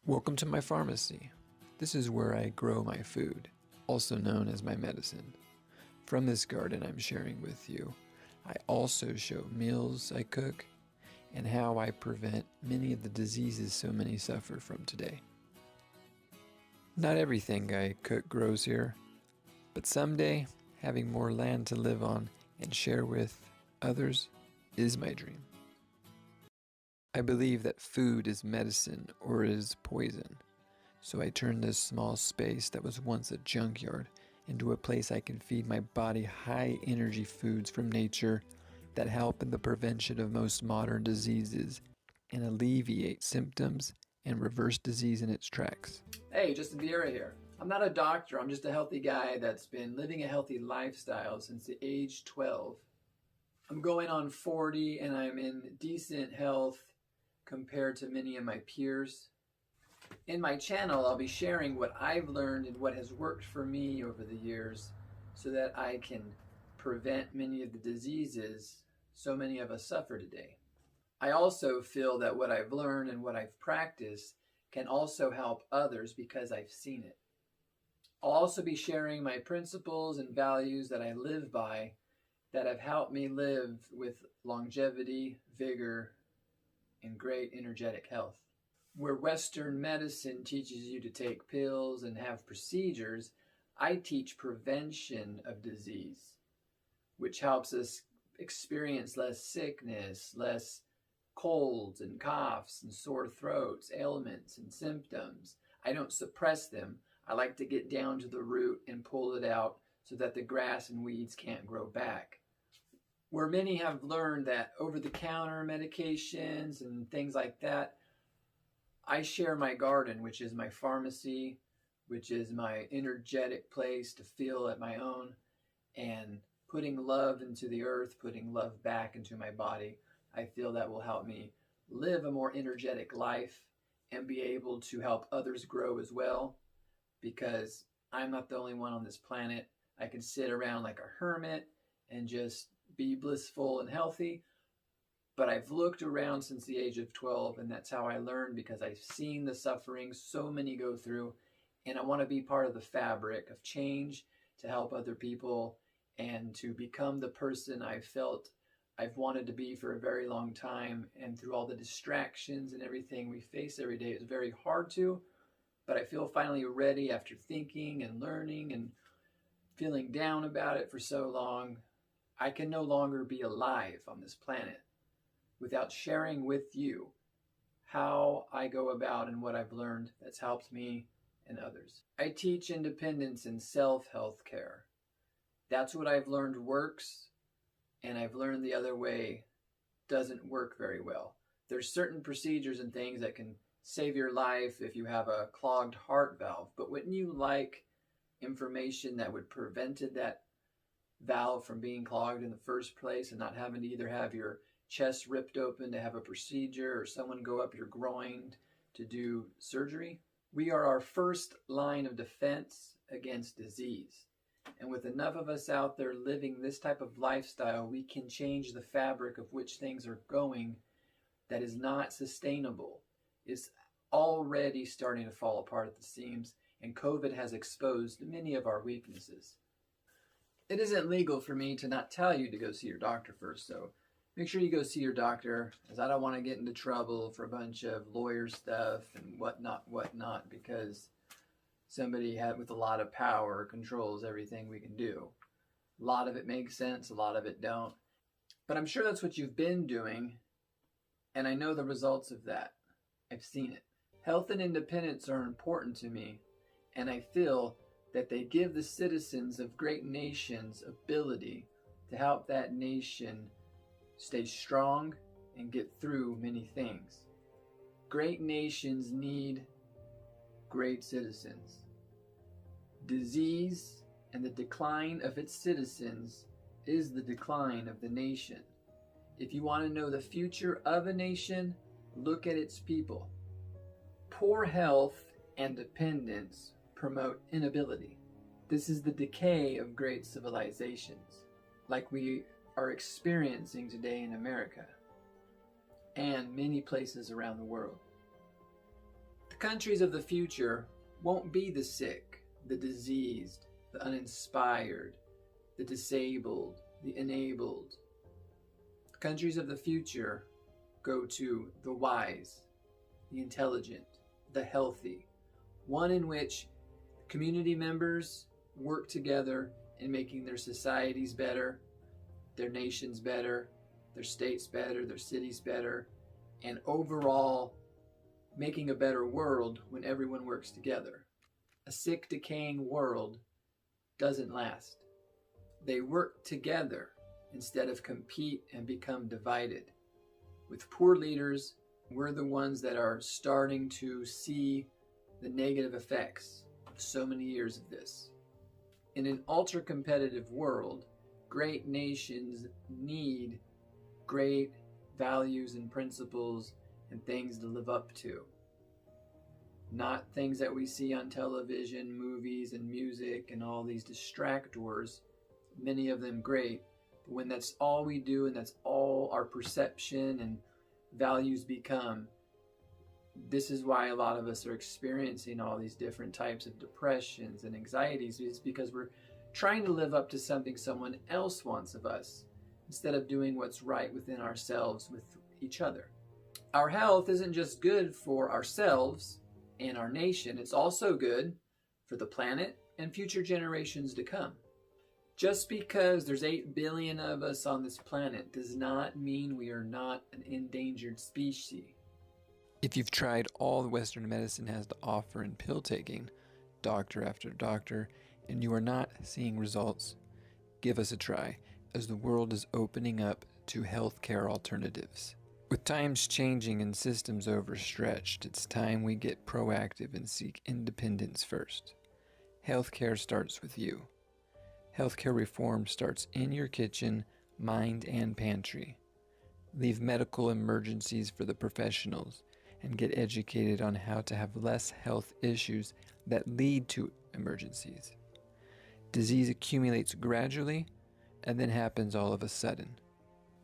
Welcome to my pharmacy. This is where I grow my food, also known as my medicine. From this garden I'm sharing with you, I also show meals I cook and how I prevent many of the diseases so many suffer from today. Not everything I cook grows here, but someday having more land to live on and share with others is my dream. I believe that food is medicine or is poison, so I turned this small space that was once a junkyard into a place I can feed my body high-energy foods from nature that help in the prevention of most modern diseases and alleviate symptoms and reverse disease in its tracks. Hey, Justin Vieira here. I'm not a doctor, I'm just a healthy guy that's been living a healthy lifestyle since the age 12. I'm going on 40 and I'm in decent health compared to many of my peers. In my channel, I'll be sharing what I've learned and what has worked for me over the years so that I can prevent many of the diseases so many of us suffer today. I also feel that what I've learned and what I've practiced can also help others because I've seen it. I'll also be sharing my principles and values that I live by that have helped me live with longevity, vigor, and great energetic health. Where Western medicine teaches you to take pills and have procedures, I teach prevention of disease, which helps us experience less sickness, less colds and coughs and sore throats, ailments and symptoms. I don't suppress them. I like to get down to the root and pull it out so that the grass and weeds can't grow back. Where many have learned that over-the-counter medications and things like that, I share my garden, which is my pharmacy, which is my energetic place to feel at my own, and putting love into the earth, putting love back into my body. I feel that will help me live a more energetic life and be able to help others grow as well, because I'm not the only one on this planet. I can sit around like a hermit and just be blissful and healthy, but I've looked around since the age of 12, and that's how I learned, because I've seen the suffering so many go through, and I want to be part of the fabric of change to help other people and to become the person I felt I've wanted to be for a very long time. And through all the distractions and everything we face every day, it's very hard to, but I feel finally ready after thinking and learning and feeling down about it for so long. I can no longer be alive on this planet without sharing with you how I go about and what I've learned that's helped me and others. I teach independence and self-health care. That's what I've learned works, and I've learned the other way doesn't work very well. There's certain procedures and things that can save your life if you have a clogged heart valve, but wouldn't you like information that would prevented that valve from being clogged in the first place and not having to either have your chest ripped open to have a procedure or someone go up your groin to do surgery? We are our first line of defense against disease. And with enough of us out there living this type of lifestyle, we can change the fabric of which things are going that is not sustainable. It's already starting to fall apart at the seams, and COVID has exposed many of our weaknesses. It isn't legal for me to not tell you to go see your doctor first, so make sure you go see your doctor, as I don't want to get into trouble for a bunch of lawyer stuff and whatnot, because somebody with a lot of power controls everything we can do. A lot of it makes sense, a lot of it don't. But I'm sure that's what you've been doing, and I know the results of that. I've seen it. Health and independence are important to me, and I feel that they give the citizens of great nations ability to help that nation stay strong and get through many things. Great nations need great citizens. Disease and the decline of its citizens is the decline of the nation. If you want to know the future of a nation, look at its people. Poor health and dependence promote inability. This is the decay of great civilizations, like we are experiencing today in America and many places around the world. countries of the future won't be the sick, the diseased, the uninspired, the disabled, the enabled. The countries of the future go to the wise, the intelligent, the healthy, one in which community members work together in making their societies better, their nations better, their states better, their cities better, and overall making a better world when everyone works together. A sick, decaying world doesn't last. They work together instead of compete and become divided. With poor leaders, we're the ones that are starting to see the negative effects of so many years of this. In an ultra-competitive world, great nations need great values and principles and things to live up to. Not things that we see on television, movies, and music, and all these distractors, many of them great. But when that's all we do and that's all our perception and values become, this is why a lot of us are experiencing all these different types of depressions and anxieties. It's because we're trying to live up to something someone else wants of us instead of doing what's right within ourselves with each other. Our health isn't just good for ourselves and our nation, it's also good for the planet and future generations to come. Just because there's 8 billion of us on this planet does not mean we are not an endangered species. If you've tried all the Western medicine has to offer in pill taking, doctor after doctor, and you are not seeing results, give us a try, as the world is opening up to healthcare alternatives. With times changing and systems overstretched, it's time we get proactive and seek independence first. Healthcare starts with you. Healthcare reform starts in your kitchen, mind, and pantry. Leave medical emergencies for the professionals and get educated on how to have less health issues that lead to emergencies. Disease accumulates gradually and then happens all of a sudden.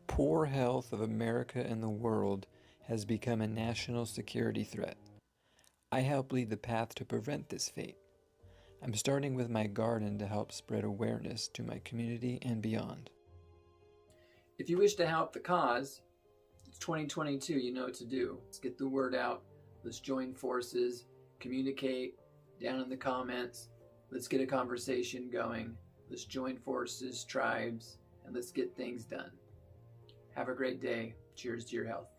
Poor health of America and the world has become a national security threat. I help lead the path to prevent this fate. I'm starting with my garden to help spread awareness to my community and beyond. If you wish to help the cause, it's 2022, you know what to do. Let's get the word out. Let's join forces, communicate down in the comments. Let's get a conversation going. Let's join forces, tribes, and let's get things done. Have a great day. Cheers to your health.